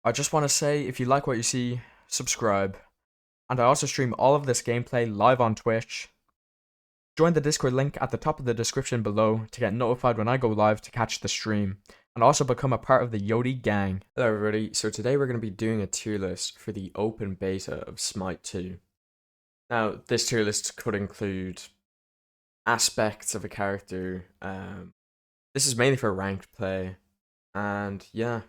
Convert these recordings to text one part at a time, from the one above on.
I just want to say, if you like what you see, subscribe. And I also stream all of this gameplay live on Twitch. Join the Discord link at the top of the description below to get notified when I go live to catch the stream. And also become a part of the DEITY gang. Hello everybody, so today we're going to be doing a tier list for the open beta of SMITE 2. Now, this tier list could include aspects of a character. This is mainly for ranked play. And yeah,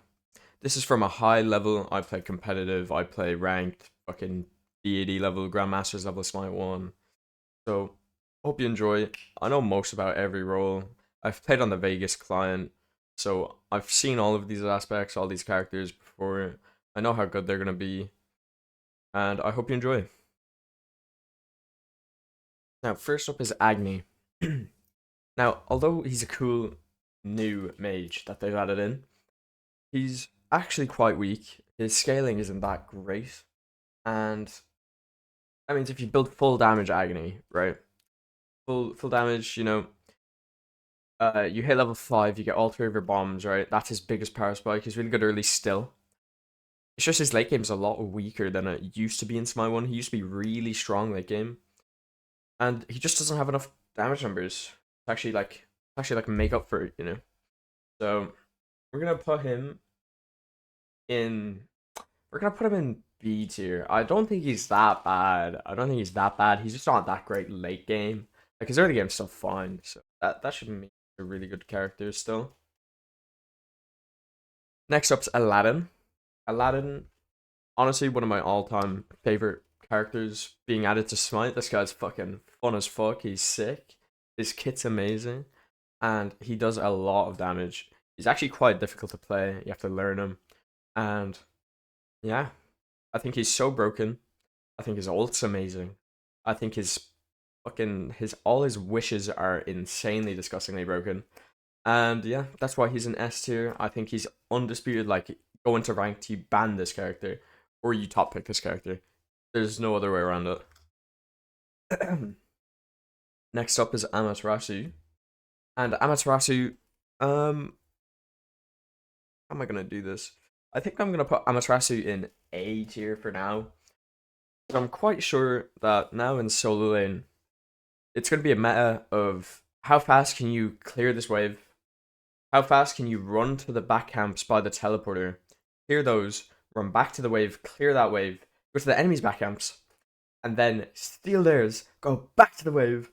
this is from a high level. I play competitive. I play ranked, fucking DEITY level, Grandmasters level, Smite 1. So, hope you enjoy. I know most about every role. I've played on the Vegas client, so I've seen all of these aspects, all these characters before. I know how good they're gonna be, and I hope you enjoy. Now, first up is Agni. Now, although he's a cool new mage that they've added in, he's actually quite weak. His scaling isn't that great, and that means if you build full damage Agni, right? Full damage, you hit level 5, you get all 3 of your bombs, right? That's his biggest power spike. He's really good early still. It's just his late game's a lot weaker than it used to be in Smite 1. He used to be really strong late game. And he just doesn't have enough damage numbers to actually make up for it. So we're gonna put him in B tier. I don't think he's that bad. He's just not that great late game. Like his early game's still fine, so that should make a really good character still. Next up's Aladdin. Aladdin, honestly, one of my all-time favorite characters being added to Smite. This guy's fucking fun as fuck. He's sick. His kit's amazing, and he does a lot of damage. He's actually quite difficult to play. You have to learn him, and yeah, I think he's so broken. I think his ult's amazing. I think his all his wishes are insanely disgustingly broken. And yeah, that's why he's an S tier. I think he's undisputed. Like, go into ranked, you ban this character, or you top pick this character. There's no other way around it. Next up is Amaterasu. And Amaterasu, how am I gonna do this? I think I'm gonna put Amaterasu in A tier for now. I'm quite sure that now in solo lane, it's gonna be a meta of how fast can you clear this wave. How fast can you run to the back camps by the teleporter, clear those, run back to the wave, clear that wave, go to the enemy's back camps, and then steal theirs, go back to the wave,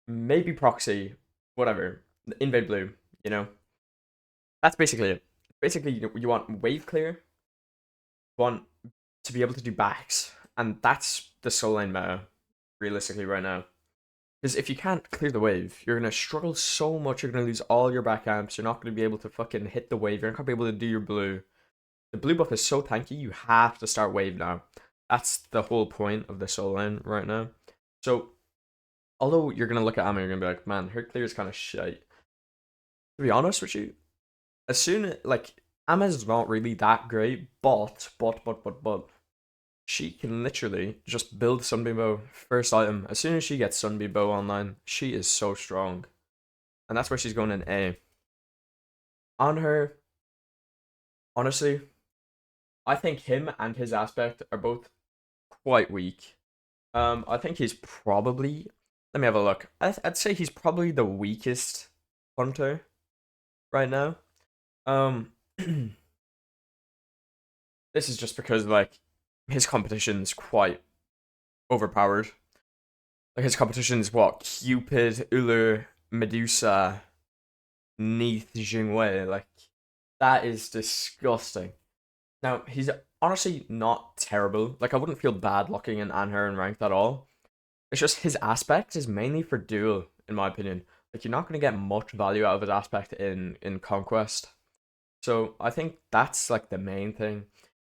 maybe proxy, whatever, invade blue, you know? That's basically it. Basically, you want wave clear, you want to be able to do backs, and that's the soul lane meta, realistically, right now. Because if you can't clear the wave, you're gonna struggle so much. You're gonna lose all your back amps. You're not gonna be able to fucking hit the wave. You're not gonna be able to do your blue. The blue buff is so tanky. You have to start wave now. That's the whole point of the soul lane right now. So, although you're gonna look at Amma, you're gonna be like, man, her clear is kind of shite. To be honest with you, as soon like Amma's not really that great, but she can literally just build Sunbeam Bow first item. As soon as she gets Sunbeam Bow online, she is so strong. And that's where she's going in A. On her, honestly, I think him and his aspect are both quite weak. I think he's probably, let me have a look. I'd say he's probably the weakest hunter right now. Um, this is just because like his competition's quite overpowered. Like his competition is what? Cupid, Uller, Medusa, Neath, Jingwei. Like that is disgusting. Now he's honestly not terrible. Like I wouldn't feel bad locking in Anher in ranked at all. It's just his aspect is mainly for duel, in my opinion. Like you're not gonna get much value out of his aspect in Conquest. So I think that's like the main thing.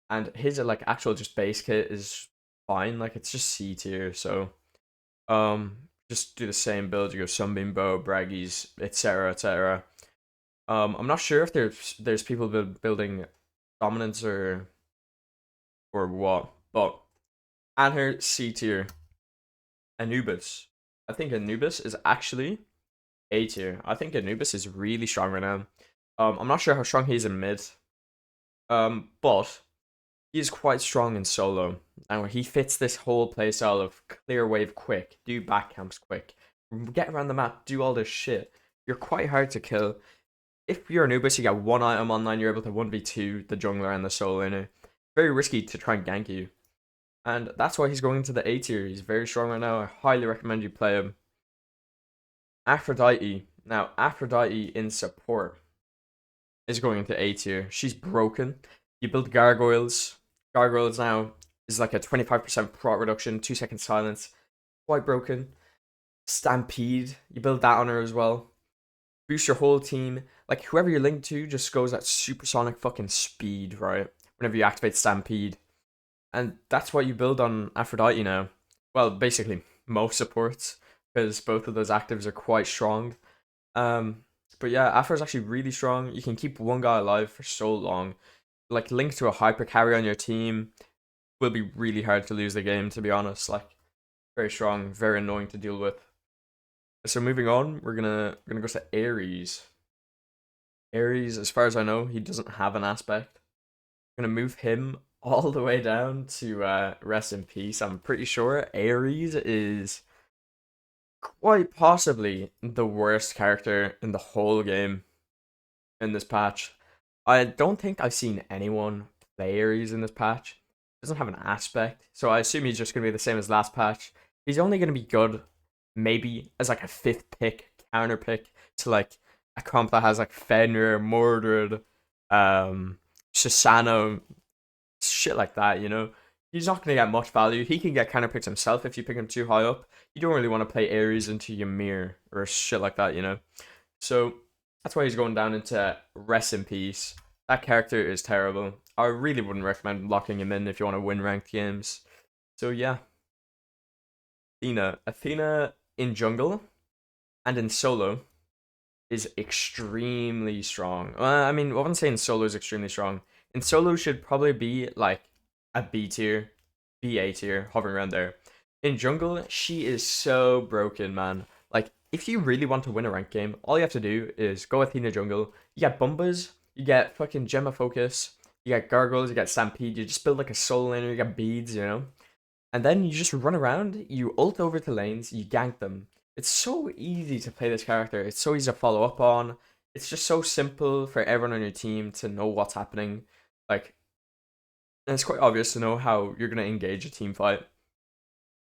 And his like actual just base kit is fine. Like it's just C tier. So just do the same build. You go Sunbeam Bow, Braggies, etc. etc. I'm not sure if there's people building dominance or what, but Anher C tier. Anubis. I think Anubis is actually A tier. I think Anubis is really strong right now. I'm not sure how strong he is in mid. But he is quite strong in solo. And he fits this whole playstyle of clear wave quick, do back camps quick, get around the map, do all this shit. You're quite hard to kill. If you're an Anubis, you get one item online, you're able to 1v2 the jungler and the solo laner. Very risky to try and gank you. And that's why he's going to the A tier. He's very strong right now. I highly recommend you play him. Aphrodite. Now, Aphrodite in support is going into A tier. She's broken. You build gargoyles. Gargoyles now is like a 25% prot reduction, 2-second silence. Quite broken. Stampede. You build that on her as well. Boost your whole team. Like, whoever you're linked to just goes at supersonic fucking speed, right? Whenever you activate Stampede. And that's what you build on Aphrodite now. Well, basically, most supports, because both of those actives are quite strong. But yeah, Aphro's actually really strong. You can keep one guy alive for so long. Like, linked to a hyper carry on your team will be really hard to lose the game, to be honest. Like, very strong, very annoying to deal with. So moving on, we're gonna go to Ares. Ares, as far as I know, he doesn't have an aspect. I'm gonna move him all the way down to rest in peace. I'm pretty sure Ares is quite possibly the worst character in the whole game in this patch. I don't think I've seen anyone play Ares in this patch. He doesn't have an aspect, so I assume he's just gonna be the same as last patch. He's only gonna be good maybe as like a 5th pick, counter pick to like a comp that has like Fenrir, Mordred, Shisano, shit like that, you know? He's not going to get much value. He can get counter picks himself if you pick him too high up. You don't really want to play Ares into Ymir or shit like that, you know? So that's why he's going down into rest in peace. That character is terrible. I really wouldn't recommend locking him in if you want to win ranked games. So yeah. Athena. Athena in jungle and in solo is extremely strong. I mean, I wouldn't say in solo is extremely strong. In solo should probably be like a B tier, B A tier, hovering around there. In jungle, she is so broken, man. Like, if you really want to win a ranked game, all you have to do is go Athena jungle. You get Bumbas, you get fucking Gemma Focus, you get Gargoyles, you get Stampede, you just build like a solo laner, you get beads, you know? And then you just run around, you ult over to lanes, you gank them. It's so easy to play this character. It's so easy to follow up on. It's just so simple for everyone on your team to know what's happening. Like, and it's quite obvious to know how you're going to engage a team fight.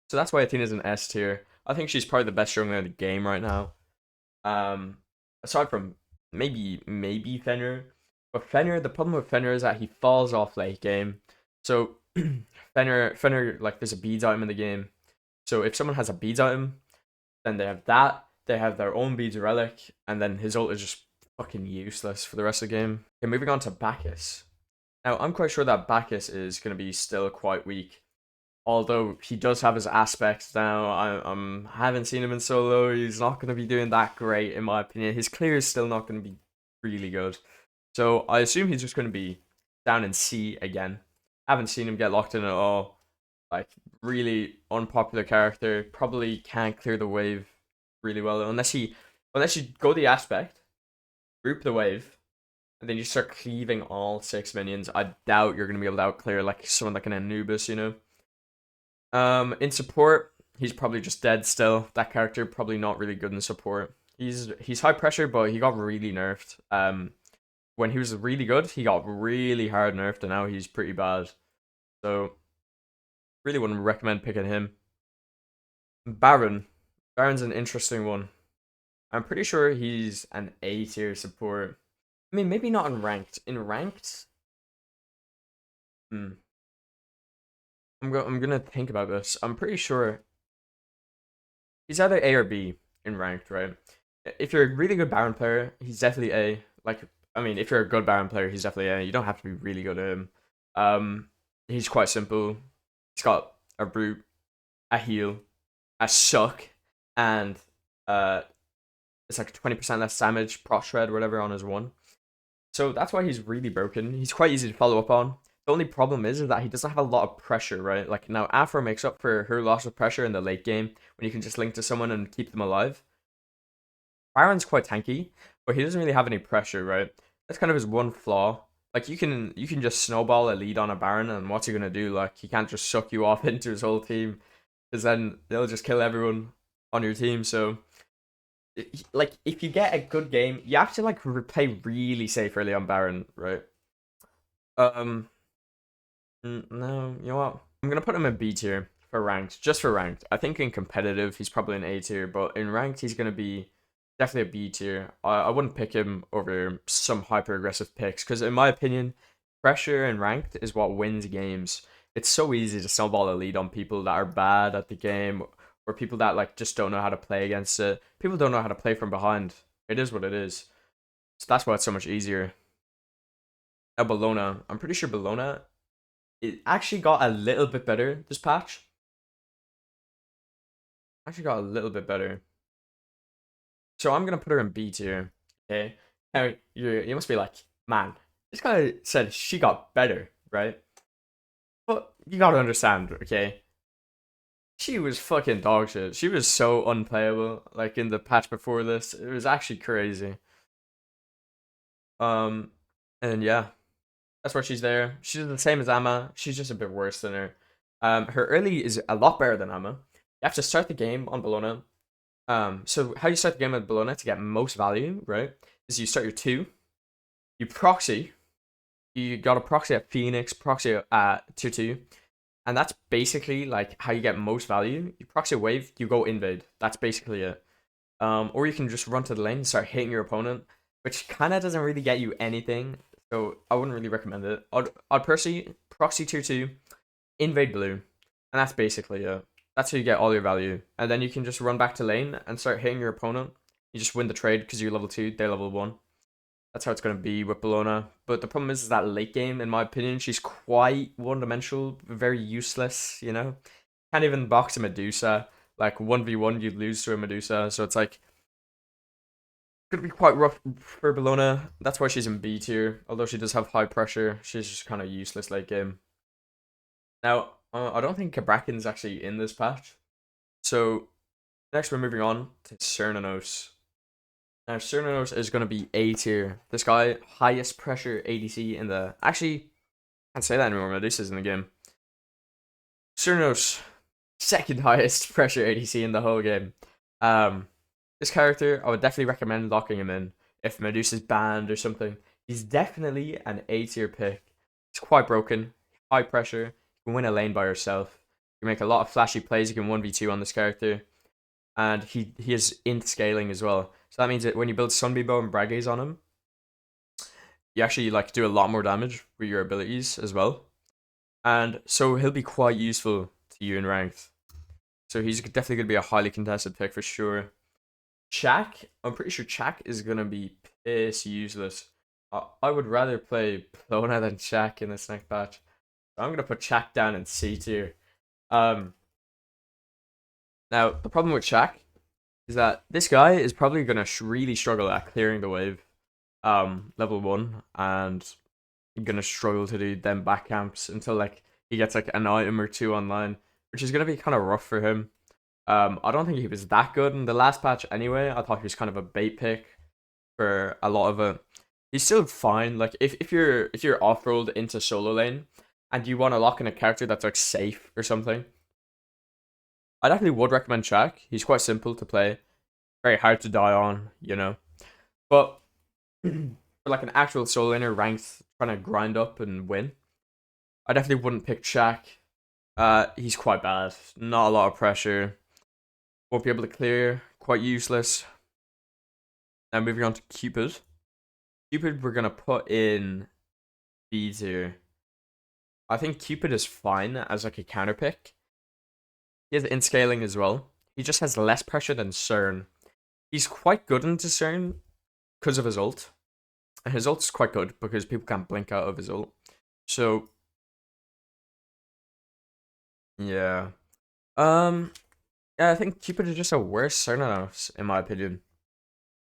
So that's why Athena's an S tier. I think she's probably the best jungler in the game right now. Aside from maybe Fenrir. But Fenrir, the problem with Fenrir is that he falls off late game. So Fenrir, like, there's a beads item in the game. So if someone has a beads item, then they have that, they have their own beads relic, and then his ult is just fucking useless for the rest of the game. Okay, moving on to Bacchus. Now, I'm quite sure that Bacchus is going to be still quite weak. Although he does have his aspects now. I haven't seen him in solo. He's not going to be doing that great, in my opinion. His clear is still not going to be really good. So I assume he's just going to be down in C again. Haven't seen him get locked in at all. Like, really unpopular character. Probably can't clear the wave really well unless you go the aspect, group the wave, and then you start cleaving all 6 minions. I doubt you're gonna be able to outclear like someone like an Anubis, you know. In support, he's probably just dead still. That character probably not really good in support. He's high pressure, but he got really nerfed. When he was really good, he got really hard nerfed, and now he's pretty bad. So really wouldn't recommend picking him. Baron. Baron's an interesting one. I'm pretty sure he's an A tier support. I mean, maybe not in ranked. In ranked, I'm gonna think about this. I'm pretty sure he's either A or B in ranked, right? If you're a really good Baron player, he's definitely A. Like, I mean, if you're a good Baron player, he's definitely A. You don't have to be really good at him. He's quite simple. He's got a brute, a heal, a suck, and it's like 20% less damage, prot shred, or whatever on his one. So that's why he's really broken. He's quite easy to follow up on. The only problem is that he doesn't have a lot of pressure, right? Like, now Afro makes up for her loss of pressure in the late game when you can just link to someone and keep them alive. Baron's quite tanky, but he doesn't really have any pressure, right? That's kind of his one flaw. Like you can just snowball a lead on a Baron, and what's he gonna do? Like he can't just suck you off into his whole team, because then they'll just kill everyone on your team. So like if you get a good game, you have to like play really safe early on Baron, right? Um, no, you know what? I'm gonna put him in B tier for ranked, just for ranked. I think in competitive he's probably an A tier, but in ranked he's gonna be definitely a B tier. I wouldn't pick him over some hyper aggressive picks because in my opinion, pressure and ranked is what wins games. It's so easy to snowball a lead on people that are bad at the game or people that like just don't know how to play against it. People don't know how to play from behind. It is what it is. So that's why it's so much easier. Now Bologna, I'm pretty sure Bologna it actually got a little bit better this patch. Actually got a little bit better. So I'm gonna put her in B tier. Okay. Now you must be like, man, this guy said she got better, right? But you gotta understand, okay? She was fucking dog shit. She was so unplayable. Like in the patch before this, it was actually crazy. Um, and yeah, that's why she's there. She's the same as Amma. She's just a bit worse than her. Her early is a lot better than Amma. You have to start the game on Bologna. So how you start the game with Bologna to get most value, right? Is you start your 2, you proxy, you got a proxy at Phoenix, proxy at tier 2, and that's basically like how you get most value. You proxy a wave, you go invade. That's basically it. Or you can just run to the lane and start hitting your opponent, which kind of doesn't really get you anything. So I wouldn't really recommend it. I'd personally proxy tier 2, invade blue, and that's basically it. That's how you get all your value. And then you can just run back to lane and start hitting your opponent. You just win the trade because you're level 2, they're level 1. That's how it's going to be with Bologna. But the problem is that late game, in my opinion, she's quite one-dimensional, very useless, you know? Can't even box a Medusa. Like, 1v1, you'd lose to a Medusa. So it's like, going to be quite rough for Bologna. That's why she's in B tier. Although she does have high pressure, she's just kind of useless late game. Now, I don't think Kabraken's actually in this patch. So, next we're moving on to Cernunnos. Now, Cernunnos is going to be A tier. This guy, highest pressure ADC in the... Actually, I can't say that anymore. Medusa's in the game. Cernunnos, second highest pressure ADC in the whole game. This character, I would definitely recommend locking him in if Medusa's banned or something. He's definitely an A tier pick. He's quite broken, high pressure. You can win a lane by yourself. You can make a lot of flashy plays. You can 1v2 on this character. And he is int scaling as well. So that means that when you build Sunbeam and Bragaze on him, you actually like do a lot more damage with your abilities as well. And so he'll be quite useful to you in ranked. So he's definitely going to be a highly contested pick for sure. Chak, I'm pretty sure Chak is going to be piss useless. I would rather play Plona than Chak in this next patch. So I'm going to put Chak down in C tier. Now, the problem with Chak is that this guy is probably going to really struggle at clearing the wave level 1 and gonna struggle to do them back camps until like he gets like an item or 2 online, which is gonna be kind of rough for him. I don't think he was that good in the last patch anyway. I thought he was kind of a bait pick for a lot of it. He's still fine. Like if you're off-rolled into solo lane and you want to lock in a character that's like safe or something, I definitely would recommend Shaq. He's quite simple to play, very hard to die on, you know. But for like an actual solo laner ranked trying to grind up and win, I definitely wouldn't pick Shaq. He's quite bad. Not a lot of pressure. Won't be able to clear. Quite useless. Now moving on to Cupid. Cupid we're gonna put in B tier. I think Cupid is fine as like a counter pick. He has int scaling as well. He just has less pressure than Cern. He's quite good into Cern because of his ult. And his ult is quite good because people can't blink out of his ult. So yeah. Yeah, I think Cupid is just a worse Cernanos, in my opinion.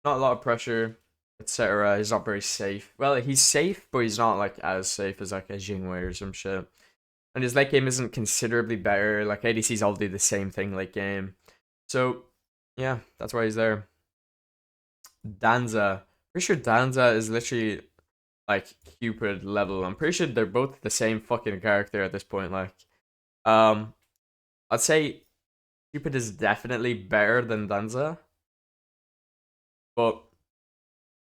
Not a lot of pressure, etc. He's not very safe. Well, he's safe, but he's not like as safe as like a Jingwei or some shit. And his late game isn't considerably better. Like ADCs all do the same thing late game. So yeah, that's why he's there. Danza. Pretty sure Danza is literally like Cupid level. I'm pretty sure they're both the same fucking character at this point. Like, um, I'd say Cupid is definitely better than Danza, but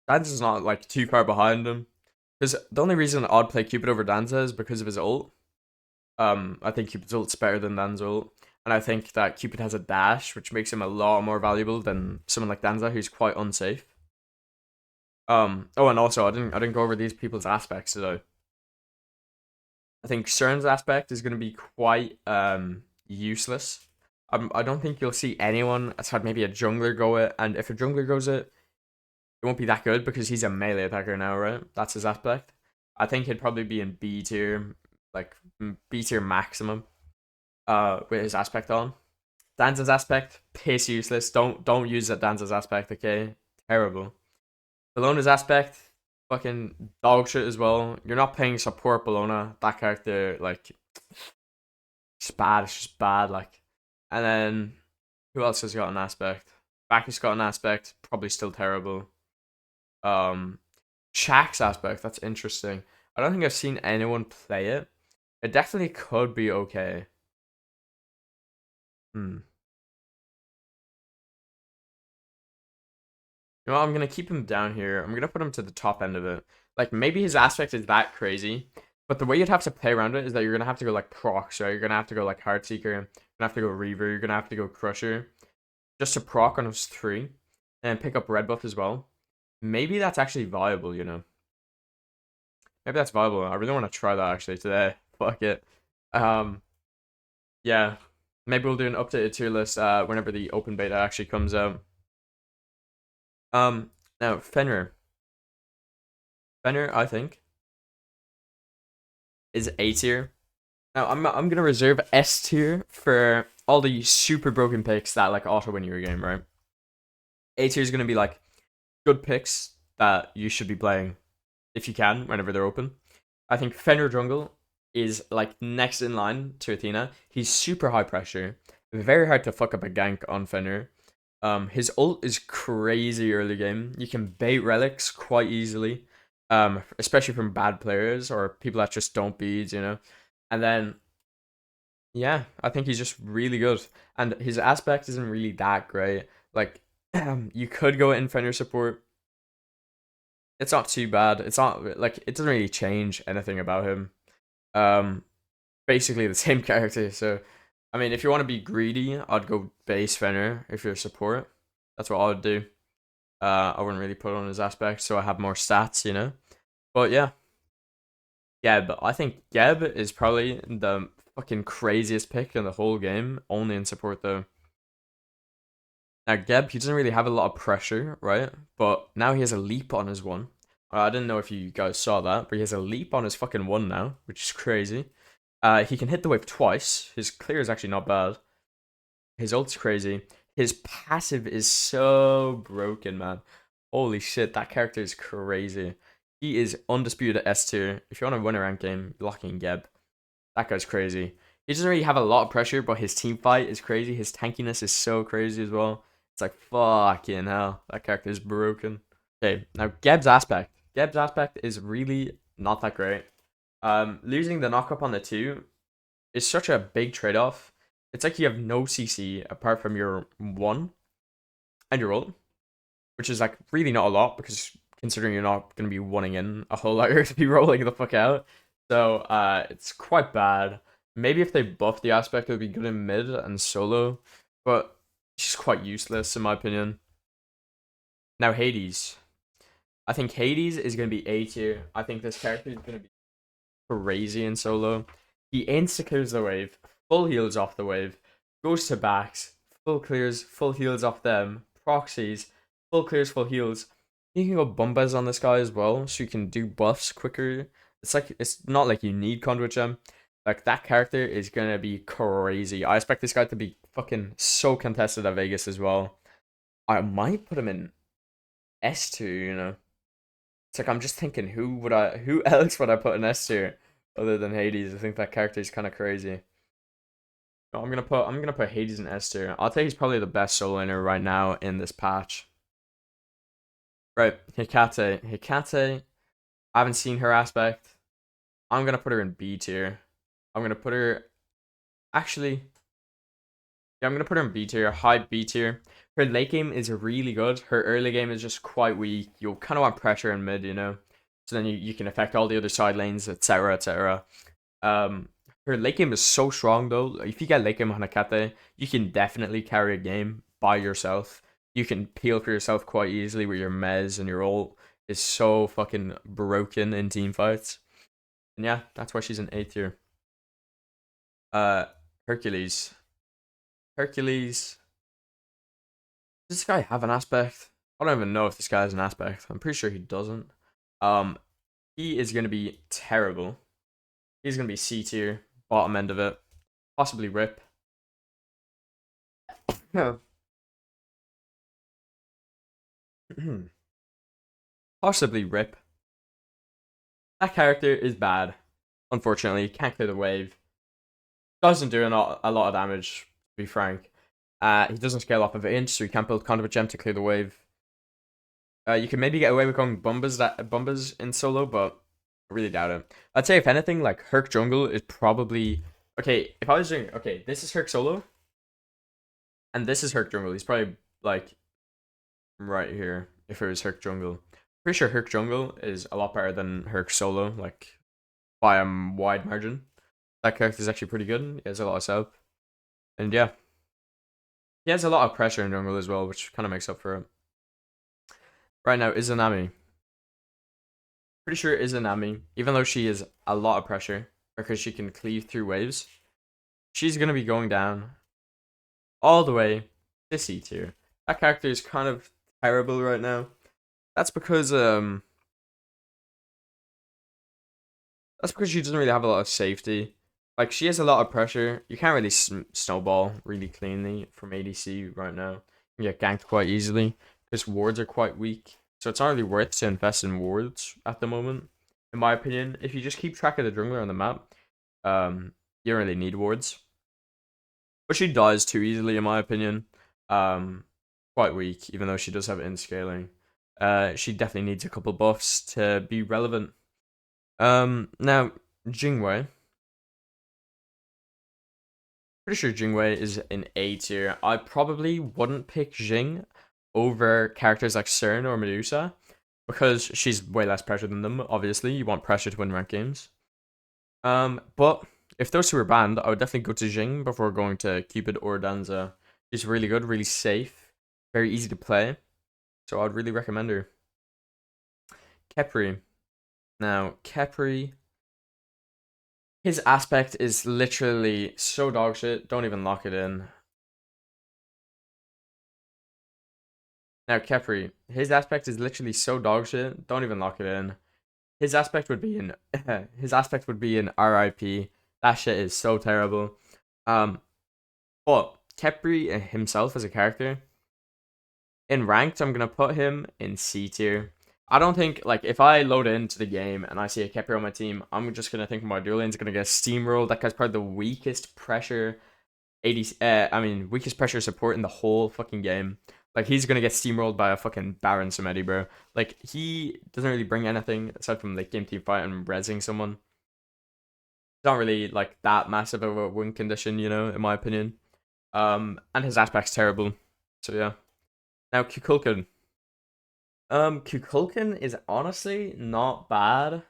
Danza's not like too far behind him. Because the only reason I'd play Cupid over Danza is because of his ult. I think Cupid's ult's better than Danza's ult. And I think that Cupid has a dash, which makes him a lot more valuable than someone like Danza, who's quite unsafe. Oh, and also I didn't go over these people's aspects though. I think CERN's aspect is gonna be quite useless. I don't think you'll see anyone aside maybe a jungler go it, and if a jungler goes it, it won't be that good because he's a melee attacker now, right? That's his aspect. I think he'd probably be in B tier, like B tier maximum. With his aspect on. Danza's aspect, piss useless. Don't use that Danza's aspect, okay? Terrible. Bellona's aspect, fucking dog shit as well. You're not paying support Bellona. That character, like, it's bad. It's just bad, like. And then, who else has got an aspect? Bacchus got an aspect, probably still terrible. Shaq's aspect, that's interesting. I don't think I've seen anyone play it. It definitely could be okay. Hmm. You know what, I'm gonna keep him down here. I'm gonna put him to the top end of it. Like maybe his aspect is that crazy, but the way you'd have to play around it is that you're gonna have to go like procs, right? You're gonna have to go like Heartseeker, you're gonna have to go Reaver, you're gonna have to go Crusher, just to proc on his 3, and pick up red buff as well. Maybe that's actually viable, you know. Maybe that's viable. I really want to try that actually today. Fuck it. Um, yeah. Maybe we'll do an updated tier list whenever the open beta actually comes out. Now Fenrir. Fenrir, I think, is A tier. Now I'm gonna reserve S tier for all the super broken picks that like auto win your game, right? A tier is gonna be like good picks that you should be playing if you can whenever they're open. I think Fenrir Jungle is like next in line to Athena. He's super high pressure, very hard to fuck up a gank on Fenrir. His ult is crazy early game. You can bait relics quite easily, especially from bad players or people that just don't beads, you know. And then, yeah, I think he's just really good. And his aspect isn't really that great. Like, you could go in Fenrir support. It's not too bad. It's not like it doesn't really change anything about him. Um, Basically the same character. So, I mean, if you want to be greedy, I'd go base Fenrir if you're a support. That's what I would do. I wouldn't really put on his aspect, so I have more stats, you know. But yeah, Geb. I think Geb is probably the fucking craziest pick in the whole game. Only in support though. Now Geb, he doesn't really have a lot of pressure, right? But now he has a leap on his 1. I didn't know if you guys saw that, but he has a leap on his fucking 1 now, which is crazy. He can hit the wave twice. His clear is actually not bad. His ult's crazy. His passive is so broken, man. Holy shit, that character is crazy. He is undisputed S tier. If you want to win a rank game, locking Geb. That guy's crazy. He doesn't really have a lot of pressure, but his team fight is crazy. His tankiness is so crazy as well. It's like, fucking hell. That character is broken. Okay, now Geb's aspect. Geb's aspect is really not that great. Losing the knockup on the 2 is such a big trade-off. It's like you have no CC apart from your 1 and your ult, which is like really not a lot because considering you're not going to be wanting in a whole lot, you're going to be rolling the fuck out. So it's quite bad. Maybe if they buff the aspect, it would be good in mid and solo, but it's just quite useless in my opinion. Now Hades. I think Hades is going to be A tier. I think this character is going to be crazy in solo. He insta-clears the wave, full heals off the wave, goes to backs, full clears, full heals off them, proxies, full clears, full heals. You can go Bumbas on this guy as well, so you can do buffs quicker. It's not like you need Conduit Gem. Like that character is gonna be crazy. I expect this guy to be fucking so contested at Vegas as well. I might put him in S2, you know. It's like I'm just thinking who else would I put in S tier other than Hades? I think that character is kind of crazy. No, I'm gonna put Hades in S tier. I'll say he's probably the best solo laner right now in this patch. Right, Hecate. Hecate, I haven't seen her aspect. I'm gonna put her in B tier. I'm gonna put her actually. Yeah, I'm gonna put her in B tier, high B tier. Her late game is really good. Her early game is just quite weak. You'll kind of want pressure in mid, you know, so then you can affect all the other side lanes, etc., etc. Um, Her late game is so strong though. If you get late game Hanakate, you can definitely carry a game by yourself. You can peel for yourself quite easily with your mez, and your ult is so fucking broken in team fights. And yeah, that's why she's an A tier. Uh, Hercules. Hercules. Does this guy have an aspect? I don't even know if this guy has an aspect. I'm pretty sure he doesn't. Um, he is gonna be terrible. He's gonna be C tier, bottom end of it, possibly rip. No. Possibly rip. That character is bad. Unfortunately, can't clear the wave. Doesn't do a lot of damage, to be frank. He doesn't scale off of an inch, so he can't build Conduit Gem to clear the wave. You can maybe get away with going Bumbas in solo, but I really doubt it. I'd say if anything, like Herc Jungle is probably okay. If I was doing okay, this is Herc solo, and this is Herc Jungle. He's probably like right here if it was Herc Jungle. Pretty sure Herc Jungle is a lot better than Herc solo, like by a wide margin. That character is actually pretty good. He has a lot of self, and yeah, he has a lot of pressure in jungle as well, which kind of makes up for it. Right now, Izanami. Pretty sure Izanami, even though she is a lot of pressure because she can cleave through waves, she's gonna be going down all the way to C tier. That character is kind of terrible right now. That's because she doesn't really have a lot of safety. Like she has a lot of pressure. You can't really snowball really cleanly from ADC right now. You get ganked quite easily because wards are quite weak. So it's not really worth to invest in wards at the moment, in my opinion. If you just keep track of the jungler on the map, you don't really need wards. But she dies too easily, in my opinion. Quite weak, even though she does have in scaling. She definitely needs a couple buffs to be relevant. Now Jingwei. Pretty sure Jingwei is an A tier. I probably wouldn't pick Jing over characters like Cern or Medusa because she's way less pressure than them. Obviously, you want pressure to win ranked games. But if those two were banned, I would definitely go to Jing before going to Cupid or Danza. She's really good, really safe, very easy to play. So I would really recommend her. Khepri. Now, Khepri, his aspect is literally so dogshit. Don't even lock it in. Now, Khepri, his aspect is literally so dogshit. Don't even lock it in. His aspect would be in his aspect would be in RIP. That shit is so terrible. But Khepri himself as a character, in ranked, I'm gonna put him in C tier. I don't think like if I load into the game and I see a Khepri on my team, I'm just gonna think my dual lane's gonna get steamrolled. That guy's probably the weakest pressure weakest pressure support in the whole fucking game. Like he's gonna get steamrolled by a fucking Baron Samedi, bro. Like he doesn't really bring anything aside from like game team fight and rezzing someone. It's not really like that massive of a win condition, you know, in my opinion. And his aspect's terrible. So yeah. Now Kukulkan. Kukulkan is honestly not bad.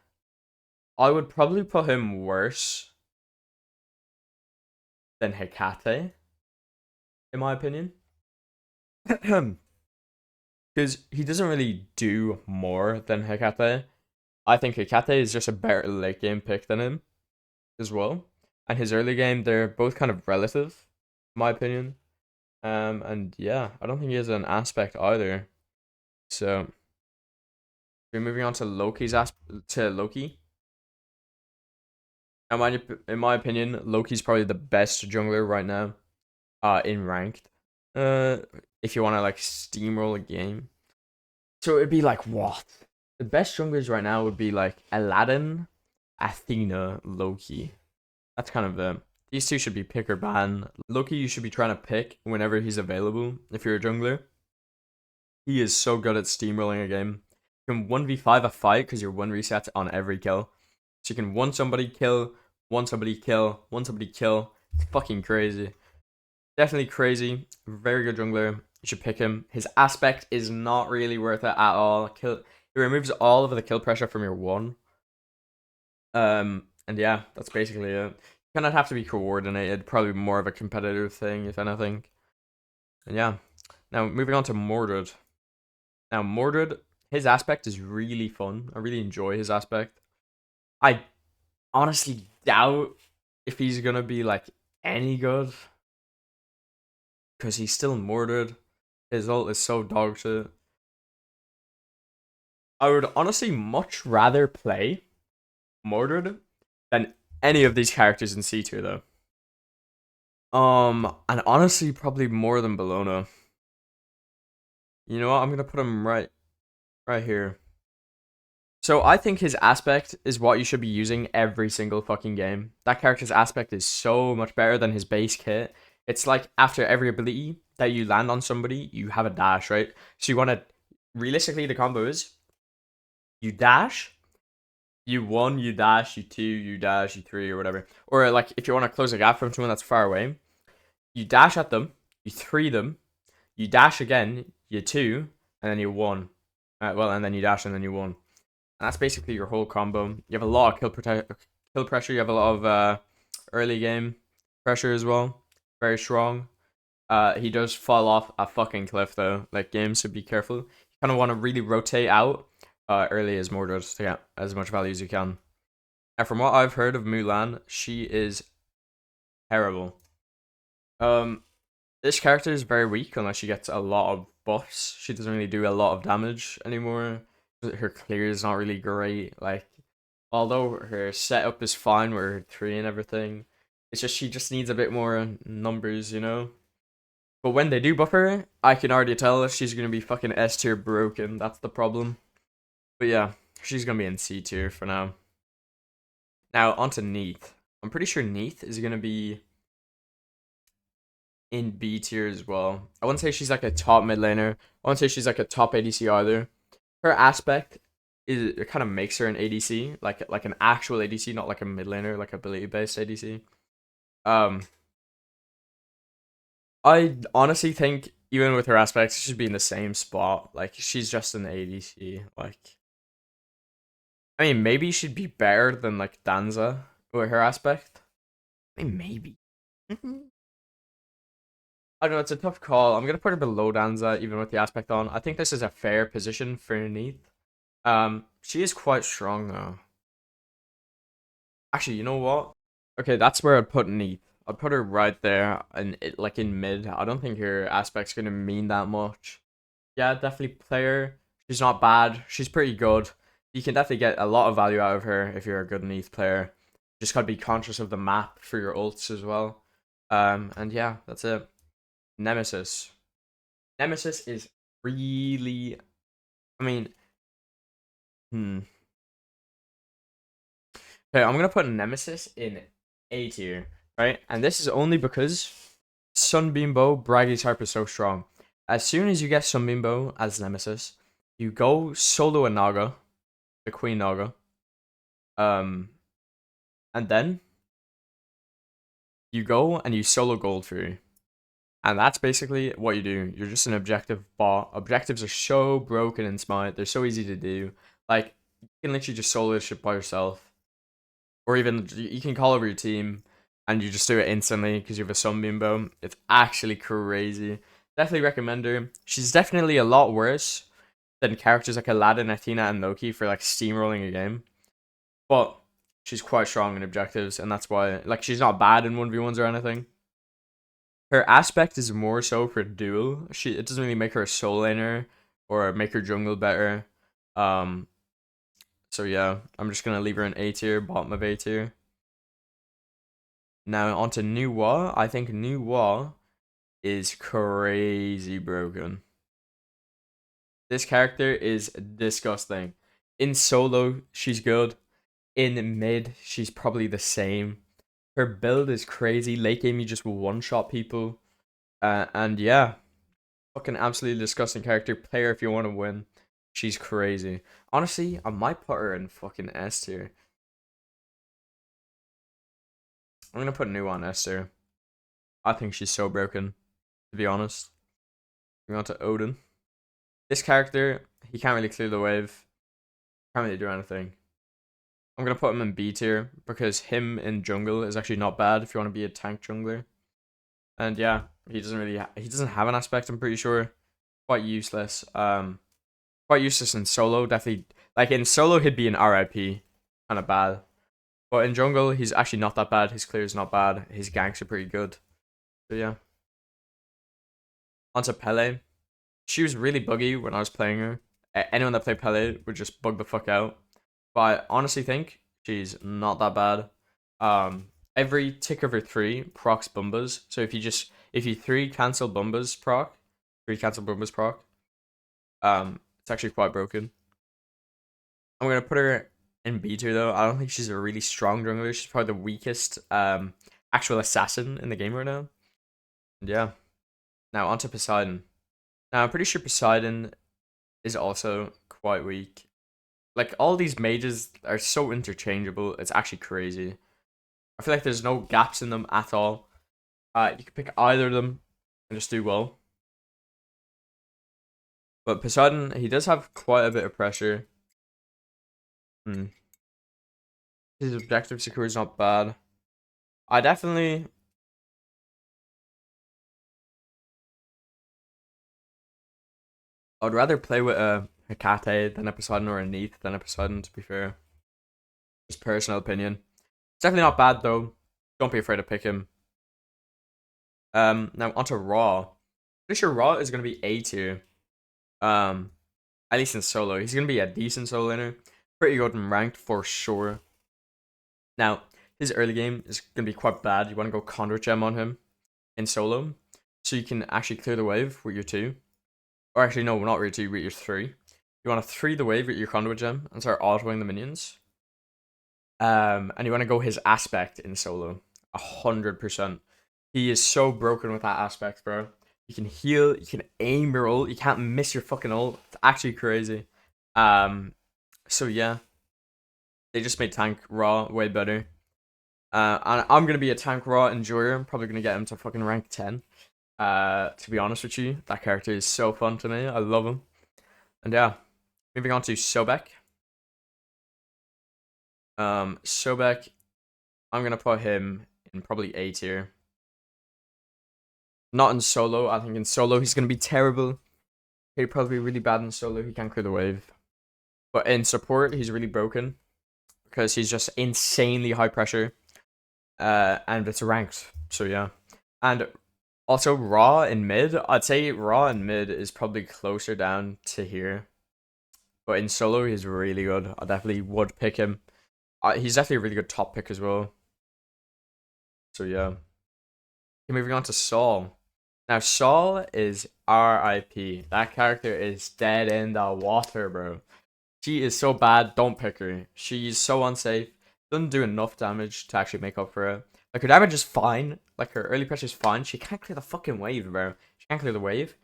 I would probably put him worse than Hecate, in my opinion. Because he doesn't really do more than Hecate. I think Hecate is just a better late game pick than him as well. And his early game, they're both kind of relative, in my opinion. And yeah, I don't think he has an aspect either. So we're moving on to Loki. In my opinion, Loki's probably the best jungler right now. In ranked. If you want to like steamroll a game. So it'd be like what? The best junglers right now would be like Aladdin, Athena, Loki. That's kind of the these two should be pick or ban. Loki you should be trying to pick whenever he's available if you're a jungler. He is so good at steamrolling a game. You can 1v5 a fight because you're 1 reset on every kill. So you can one somebody kill, one somebody kill, one somebody kill. It's fucking crazy. Definitely crazy. Very good jungler. You should pick him. His aspect is not really worth it at all. It removes all of the kill pressure from your one. And yeah, that's basically it. You kind of have to be coordinated. Probably more of a competitive thing, if anything. And yeah. Now moving on to Mordred. Now Mordred, his aspect is really fun. I really enjoy his aspect. I honestly doubt if he's gonna be like any good because he's still Mordred. His ult is so dog shit. I would honestly much rather play Mordred than any of these characters in C tier though. And honestly, probably more than Bellona. You know what? I'm gonna put him right here. So I think his aspect is what you should be using every single fucking game. That character's aspect is so much better than his base kit. It's like after every ability that you land on somebody, you have a dash, right? So you want to, realistically, the combo is you dash, you one, you dash, you two, you dash, you three, or whatever. Or like if you want to close a gap from someone that's far away, you dash at them, you three them, you dash again, you two, and then you one. And then you dash and then you one. And that's basically your whole combo. You have a lot of kill pressure. You have a lot of early game pressure as well. Very strong. He does fall off a fucking cliff though. Like games, so be careful. You kind of want to really rotate out early as Mordred to get as much value as you can. And from what I've heard of Mulan, she is terrible. This character is very weak unless she gets a lot of buffs. She doesn't really do a lot of damage anymore. Her clear is not really great. Like, although her setup is fine with her 3 and everything, it's just she just needs a bit more numbers, you know? But when they do buff her, I can already tell she's gonna be fucking S tier broken. That's the problem. But yeah, she's gonna be in C tier for now. Now, onto Neith. I'm pretty sure Neith is gonna be in B tier as well. I wouldn't say she's like a top mid laner. I wouldn't say she's like a top ADC either. Her aspect is it kind of makes her an ADC, like an actual ADC, not like a mid laner, like ability based ADC. Um, I honestly think even with her aspects, she should be in the same spot. Like she's just an ADC. Like, I mean, maybe she'd be better than like Danza with her aspect. I mean, maybe. I don't know. It's a tough call. I'm gonna put her below Danza, even with the aspect on. I think this is a fair position for Neith. She is quite strong though. Actually, you know what? Okay, that's where I'd put Neith. I'd put her right there, and like in mid. I don't think her aspect's gonna mean that much. Yeah, definitely play her. She's not bad. She's pretty good. You can definitely get a lot of value out of her if you're a good Neith player. Just gotta be conscious of the map for your ults as well. And yeah, that's it. Nemesis. Nemesis is really. I mean, hmm. Okay, I'm gonna put Nemesis in A tier, right? And this is only because Sunbeam Bow Braggy type is so strong. As soon as you get Sunbeam Bow as Nemesis, you go solo a Naga, the Queen Naga. Um, and then you go and you solo Goldfury. And that's basically what you do. You're just an objective bot. Objectives are so broken in Smite. They're so easy to do. Like, you can literally just solo this shit by yourself. Or even, you can call over your team and you just do it instantly because you have a Sunbeam Bow. It's actually crazy. Definitely recommend her. She's definitely a lot worse than characters like Aladdin, Athena, and Loki for like steamrolling a game. But she's quite strong in objectives, and that's why, like, she's not bad in 1v1s or anything. Her aspect is more so for duel. It doesn't really make her a soul laner or make her jungle better. Um, so yeah, I'm just gonna leave her in A tier, bottom of A tier. Now onto Nuwa. I think Nuwa is crazy broken. This character is disgusting. In solo, she's good. In mid, she's probably the same. Her build is crazy. Late game, you just one-shot people. And yeah, fucking absolutely disgusting character. Player if you want to win. She's crazy. Honestly, I might put her in fucking S tier. I'm gonna put New on S tier. I think she's so broken, to be honest. Moving on to Odin. This character, he can't really clear the wave. Can't really do anything. I'm gonna put him in B tier because him in jungle is actually not bad if you want to be a tank jungler. And yeah, he doesn't have an aspect. I'm pretty sure. Quite useless. Quite useless in solo. Definitely, like in solo, he'd be an RIP, kind of bad. But in jungle, he's actually not that bad. His clear is not bad. His ganks are pretty good. So yeah. Onto Pele. She was really buggy when I was playing her. Anyone that played Pele would just bug the fuck out. But I honestly think she's not that bad. Every tick of her 3 procs Bumbas. So if you 3 cancel Bumbas proc, 3 cancel Bumbas proc, it's actually quite broken. I'm gonna put her in B tier though. I don't think she's a really strong jungler. She's probably the weakest actual assassin in the game right now. And yeah. Now onto Poseidon. Now I'm pretty sure Poseidon is also quite weak. Like all these mages are so interchangeable. It's actually crazy. I feel like there's no gaps in them at all. You can pick either of them and just do well. But Poseidon, he does have quite a bit of pressure. His objective secure is not bad. I definitely... I'd rather play with a Hecate than a Poseidon or a Neath than a Poseidon, to be fair. Just personal opinion. It's definitely not bad, though. Don't be afraid to pick him. Now onto Raw. Pretty sure Raw is going to be A tier. At least in solo. He's going to be a decent solo laner. Pretty good in ranked for sure. Now, his early game is going to be quite bad. You want to go Conduit Gem on him in solo. So you can actually clear the wave with your 2. Or actually, no, not with your 2, with your 3. You want to 3 the wave with your Conduit Gem and start autoing the minions. And you want to go his aspect in solo. 100%. He is so broken with that aspect, bro. You can heal, you can aim your ult, you can't miss your fucking ult. It's actually crazy. So yeah. They just made tank Raw way better. And I'm gonna be a tank Raw enjoyer. I'm probably gonna get him to fucking rank 10. To be honest with you, that character is so fun to me. I love him. And yeah, moving on to Sobek. Sobek, I'm gonna put him in probably A tier. Not in solo. I think in solo he's gonna be terrible. He'd probably be really bad in solo. He can't clear the wave. But in support, he's really broken because he's just insanely high pressure. And it's ranked. So yeah. And also Raw in mid. I'd say Raw in mid is probably closer down to here. But in solo, he's really good. I definitely would pick him. He's definitely a really good top pick as well. So yeah. Okay, moving on to Saul. Now Saul is RIP. That character is dead in the water, bro. She is so bad. Don't pick her. She's so unsafe. Doesn't do enough damage to actually make up for it. Like her damage is fine. Like her early pressure is fine. She can't clear the fucking wave, bro. She can't clear the wave.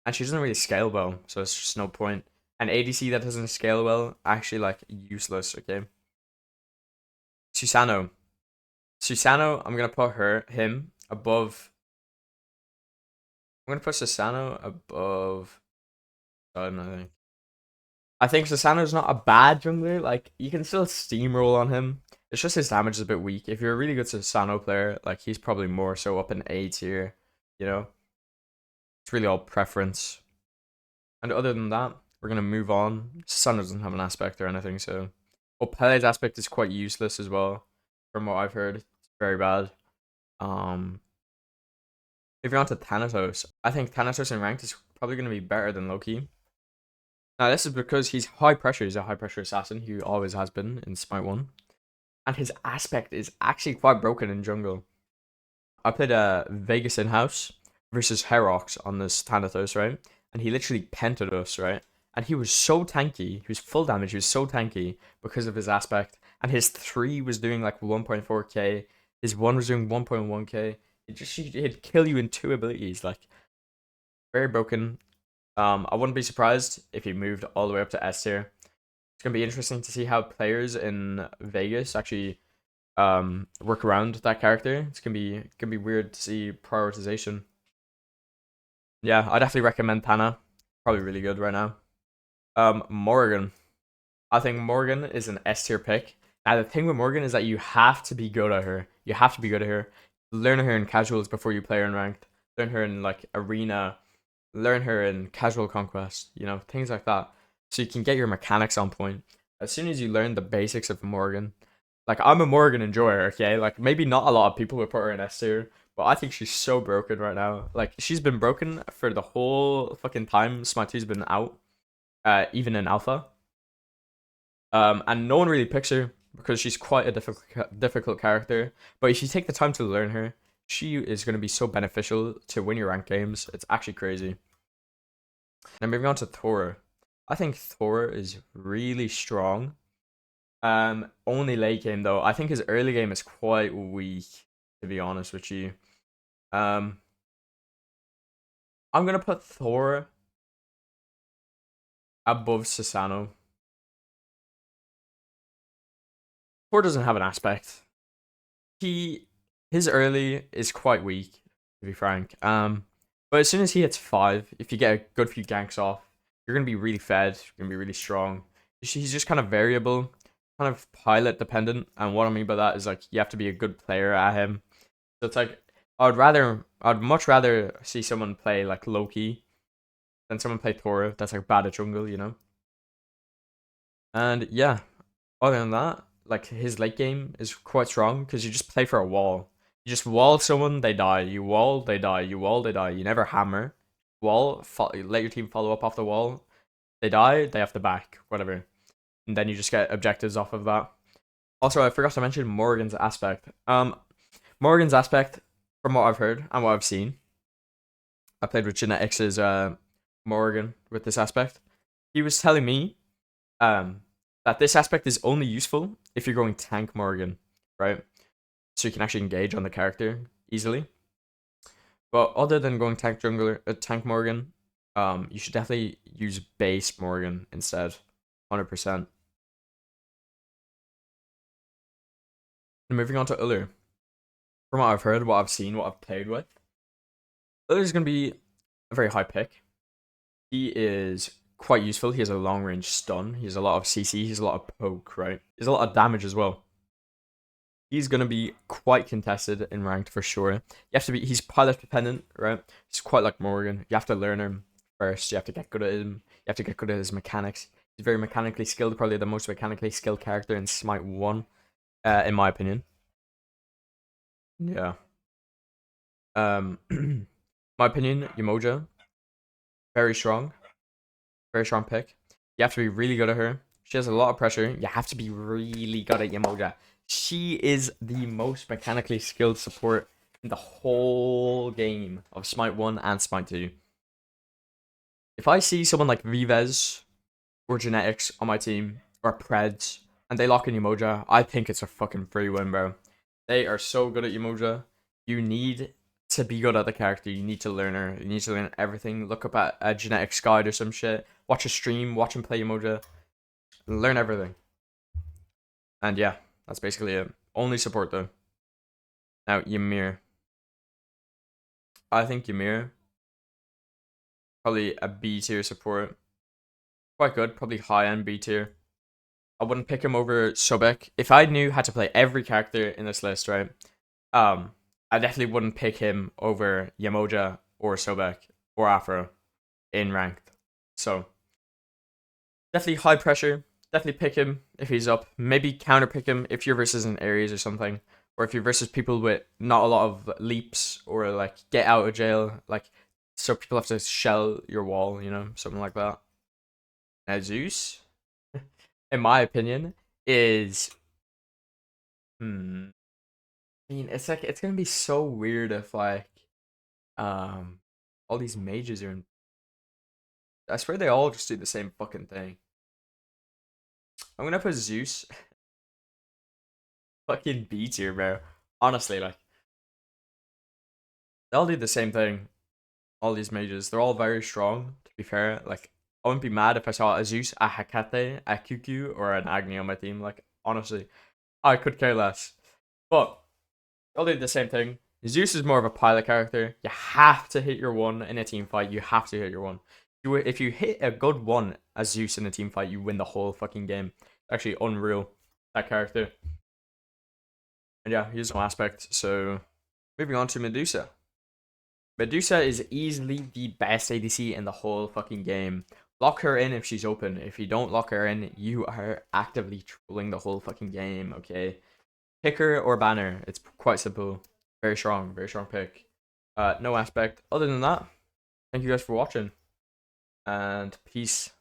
And she doesn't really scale well, so it's just no point. An ADC that doesn't scale well, actually like useless, okay? Susano. Susano, I'm gonna put him above. I'm gonna put Susano above. I don't know. I think Susano's not a bad jungler. Like you can still steamroll on him. It's just his damage is a bit weak. If you're a really good Susano player, like he's probably more so up in A tier. You know, it's really all preference. And other than that, we're gonna move on. Susano doesn't have an aspect or anything, so. Well, Pele's aspect is quite useless as well, from what I've heard. It's very bad. If you're onto Thanatos, I think Thanatos in ranked is probably gonna be better than Loki. Now this is because he's high pressure. He's a high pressure assassin. He always has been in Smite 1. And his aspect is actually quite broken in jungle. I played a Vegas in-house versus Herox on this Thanatos, right? And he literally pented us, right? And he was so tanky. He was full damage. He was so tanky because of his aspect. And his 3 was doing like 1.4k. His 1 was doing 1.1k. It'd kill you in 2 abilities. Like, very broken. I wouldn't be surprised if he moved all the way up to S tier. It's gonna be interesting to see how players in Vegas actually work around that character. It's gonna be weird to see prioritization. Yeah, I definitely recommend Tana. Probably really good right now. Morgan. I think Morgan is an S tier pick. Now the thing with Morgan is that you have to be good at her. You have to be good at her. Learn her in casuals before you play her in ranked. Learn her in like arena. Learn her in casual conquest. You know, things like that. So you can get your mechanics on point. As soon as you learn the basics of Morgan, like I'm a Morgan enjoyer, okay? Like maybe not a lot of people would put her in S tier, but I think she's so broken right now. Like she's been broken for the whole fucking time SMITE 2's been out, even in alpha. And no one really picks her because she's quite a difficult character. But if you take the time to learn her, she is going to be so beneficial to win your ranked games. It's actually crazy. Now moving on to Thor. I think Thor is really strong. Only late game though. I think his early game is quite weak, to be honest with you. Um, I'm gonna put Thor above Susano. Thor doesn't have an aspect. His early is quite weak, to be frank. But as soon as he hits 5, if you get a good few ganks off, you're gonna be really fed. You're gonna be really strong. He's just kind of variable, kind of pilot dependent. And what I mean by that is like you have to be a good player at him. So it's like I'd much rather see someone play like Loki than someone play Thor that's like bad at jungle, you know. And yeah, other than that, like his late game is quite strong because you just play for a wall. You just wall someone, they die. You wall, they die. You wall, they die. You never hammer. Wall, let your team follow up off the wall. They die, they have to back, whatever. And then you just get objectives off of that. Also, I forgot to mention Morgan's aspect. Morgan's aspect, from what I've heard and what I've seen, I played with Genetics' Morgan with this aspect. He was telling me that this aspect is only useful if you're going tank Morgan, right? So you can actually engage on the character easily. But other than going tank jungler, tank Morgan, you should definitely use base Morgan instead, 100%. And moving on to Uller. From what I've heard, what I've seen, what I've played with, Uller's gonna be a very high pick. He is quite useful. He has a long range stun. He has a lot of CC. He has a lot of poke, right? He has a lot of damage as well. He's gonna be quite contested in ranked for sure. You have to be. He's pilot dependent, right? He's quite like Morgan. You have to learn him first. You have to get good at him. You have to get good at his mechanics. He's very mechanically skilled. Probably the most mechanically skilled character in Smite 1, in my opinion. Yeah. My opinion, Umoja, very strong. Very strong pick. You have to be really good at her. She has a lot of pressure. You have to be really good at Yamoja. She is the most mechanically skilled support in the whole game of Smite 1 and Smite 2. If I see someone like Vives or Genetics on my team, or Preds, and they lock in Yamoja, I think it's a fucking free win, bro. They are so good at Yamoja. You need to be good at the character. You need to learn her. You need to learn everything. Look up at a Genetics guide or some shit. Watch a stream. Watch him play Yamoja. Learn everything. And yeah, that's basically it. Only support though. Now, Ymir. I think Ymir, probably a B tier support. Quite good. Probably high end B tier. I wouldn't pick him over Sobek. If I knew how to play every character in this list, right? I definitely wouldn't pick him over Yamoja or Sobek or Afro in ranked. So definitely high pressure. Definitely pick him if he's up. Maybe counter pick him if you're versus an Ares or something. Or if you're versus people with not a lot of leaps or like get out of jail. Like, so people have to shell your wall, you know, something like that. Now, Zeus, in my opinion, is. I mean, it's like, it's gonna be so weird if like, um, all these mages are in. I swear they all just do the same fucking thing. I'm gonna put Zeus fucking B tier, bro. Honestly, like, they all do the same thing. all these mages. They're all very strong, to be fair. Like, I wouldn't be mad if I saw a Zeus, a Hecate, a QQ, or an Agni on my team. Like, honestly, I could care less. But I'll do the same thing. Zeus is more of a pilot character. You have to hit your one in a team fight. You have to hit your one. If you hit a good one as Zeus in a team fight, you win the whole fucking game. Actually, unreal, that character. And yeah, here's one aspect. So, moving on to Medusa. Medusa is easily the best ADC in the whole fucking game. Lock her in if she's open. If you don't lock her in, you are actively trolling the whole fucking game, okay? Pick her or ban her. It's quite simple. Very strong pick. No aspect. Other than that, thank you guys for watching. And peace.